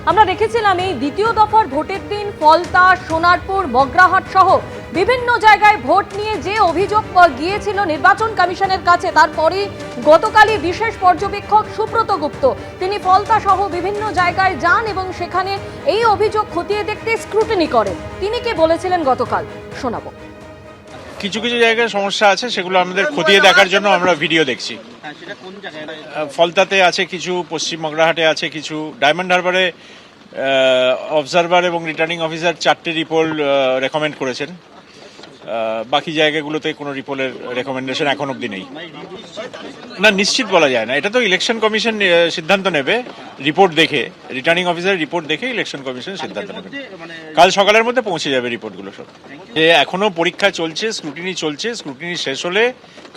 আমরা দেখেছিলাম এই দ্বিতীয় দফার ভোটের দিন ফলতা, সোনারপুর, মগরাহাট সহ বিভিন্ন জায়গায় ভোট নিয়ে যে অভিযোগ গিয়েছিল নির্বাচন কমিশনের কাছে, তারপরে গতকালই বিশেষ পর্যবেক্ষক সুব্রত গুপ্ত তিনি ফলতা সহ বিভিন্ন জায়গায় যান এবং সেখানে এই অভিযোগ খতিয়ে দেখতে স্ক্রুটিনি করেন। তিনি কি বলেছিলেন গতকাল শোনাবো। কিছু কিছু জায়গায় সমস্যা আছে, সেগুলো আমাদের খতিয়ে দেখার জন্য আমরা ভিডিও দেখছি। ফলতাতে আছে কিছু, পশ্চিম মগরাহাটে আছে কিছু, ডায়মন্ড হারবারে অবজারভার এবং রিটার্নিং অফিসার 4টে রিপোর্ট রেকমেন্ড করেছেন। বাকি জায়গাগুলোতে কোনো রিপোর্টের রেকমেন্ডেশন এখন অবধি নেই। না, নিশ্চিত বলা যায় না, এটা তো ইলেকশন কমিশন সিদ্ধান্ত নেবে রিপোর্ট দেখে, রিটার্নিং অফিসার রিপোর্ট দেখে ইলেকশন কমিশন সিদ্ধান্ত নেবে। কাল সকালের মধ্যে পৌঁছে যাবে রিপোর্টগুলো সব। এখনো পরীক্ষা চলছে, স্ক্রুটিনি চলছে, স্ক্রুটিনি শেষ হলে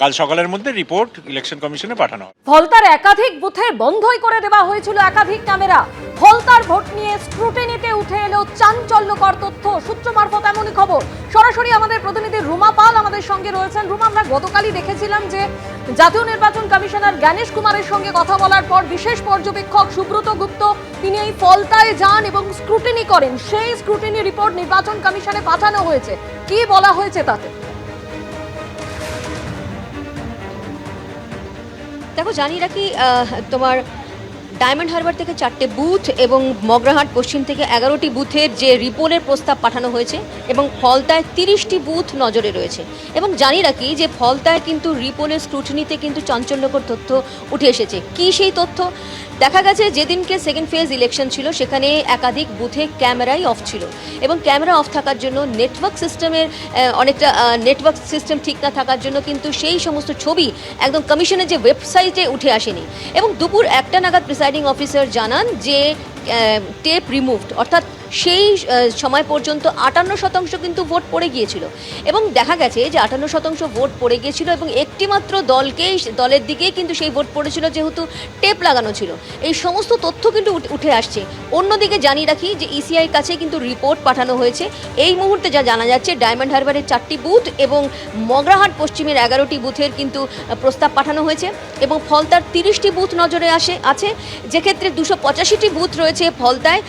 কাল সকালের মধ্যে রিপোর্ট ইলেকশন কমিশনে পাঠানো হবে। ফলতার একাধিক বুথে বন্ধই করে দেওয়া হয়েছিল একাধিক ক্যামেরা। ফলতার ভোট নিয়ে স্ক্রুটিনিতে উঠে এলো চাঞ্চল্যকর তথ্য, সূত্র মারফত এমনই খবর। সরাসরি আমাদের প্রতিনিধি রুমা পাল আমাদের সঙ্গে রয়েছেন। রুমা, আমরা গতকালই দেখেছিলাম যে জাতীয় নির্বাচন কমিশনার জ্ঞানেশ কুমারের সঙ্গে কথা বলার পর বিশেষ পর্যবেক্ষক সুব্রত গুপ্ত তিনি এই ফলতায় যান এবং স্ক্রুটিনি করেন। সেই স্ক্রুটিনি রিপোর্ট নির্বাচন কমিশনে পাঠানো হয়েছে। কি বলা হয়েছে তাতে? দেখো, জানি রাখি তোমার ডায়মন্ড হারবার থেকে 4টে বুথ এবং মগরাহাট পশ্চিম থেকে 11টি বুথের যে রিপোর্টের প্রস্তাব পাঠানো হয়েছে এবং ফলতায় 30টি বুথ নজরে রয়েছে। এবং জানি রাখি যে ফলতায় কিন্তু রিপোর্টের স্ক্রুটিনিতে কিন্তু চাঞ্চল্যকর তথ্য উঠে এসেছে। কি সেই তথ্য? দেখা গেছে যেদিনকে সেকেন্ড ফেজ ইলেকশন ছিল সেখানে একাধিক বুথে ক্যামেরাই অফ ছিল এবং ক্যামেরা অফ থাকার জন্য নেটওয়ার্ক সিস্টেমের অনেকটা নেটওয়ার্ক সিস্টেম ঠিক না থাকার জন্য কিন্তু সেই সমস্ত ছবি একদম কমিশনের যে ওয়েবসাইটে উঠে আসেনি। এবং দুপুর 1টা নাগাদ প্রিসাইডিং অফিসার জানান যে টেপ রিমুভড, অর্থাৎ সেই সময় পর্যন্ত 58% কিন্তু ভোট পড়ে গিয়েছিল। এবং দেখা গেছে যে 58% ভোট পড়ে গিয়েছিল এবং একটি মাত্র দলের দিকেই কিন্তু সেই ভোট পড়েছিল, যেহেতু টেপ লাগানো ছিল। এই সমস্ত তথ্য কিন্তু উঠে আসছে। অন্যদিকে জানিয়ে রাখি যে ইসিআইর কাছে কিন্তু রিপোর্ট পাঠানো হয়েছে। এই মুহূর্তে যা জানা যাচ্ছে, ডায়মন্ড হারবারের 4টি বুথ এবং মগরাহাট পশ্চিমের 11টি বুথের কিন্তু প্রস্তাব পাঠানো হয়েছে এবং ফলতার 30টি বুথ নজরে আছে, যেক্ষেত্রে 285টি বুথ রয়েছে ফলতায়।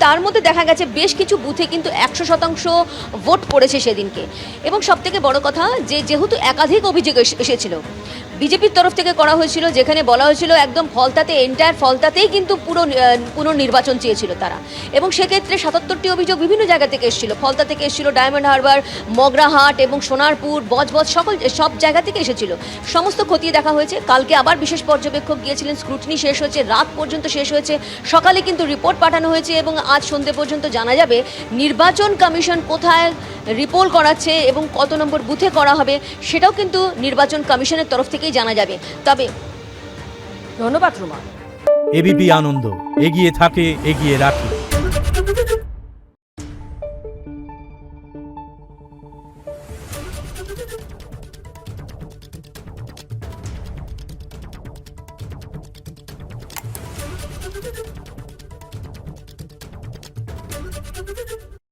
তার মধ্যে দেখা গেছে বেশ কিছু বুথে কিন্তু 100% ভোট পড়েছে সেদিনকে। এবং সবথেকে বড় কথা, যেহেতু একাধিক অভিযোগ এসেছিল বিজেপির তরফ থেকে করা হয়েছিল, যেখানে বলা হয়েছিল একদম ফলতাতে এন্টায়ার ফলতাতেই কিন্তু পুনর্নির্বাচন চেয়েছিল তারা। এবং সেক্ষেত্রে 77টি অভিযোগ বিভিন্ন জায়গা থেকে এসেছিল। ফলতা থেকে এসেছিল, ডায়মন্ড হারবার, মগরাহাট এবং সোনারপুর, বজবজ সব জায়গা থেকে এসেছিল। সমস্ত খতিয়ে দেখা হয়েছে। কালকে আবার বিশেষ পর্যবেক্ষক গিয়েছিলেন, স্ক্রুটিনি শেষ হয়েছে, রাত পর্যন্ত শেষ হয়েছে, সকালে কিন্তু রিপোর্ট পাঠানো হয়েছে এবং আজ সন্ধ্যে পর্যন্ত জানা যাবে নির্বাচন কমিশন কোথায় রিপোর্ট করাচ্ছে এবং কত নম্বর বুথে করা হবে, সেটাও কিন্তু নির্বাচন কমিশনের তরফ থেকেই জানা যাবে। তবে ধন্যবাদ রুমা। এবিপি আনন্দ, এগিয়ে থাকে, এগিয়ে রাখে। Thank you.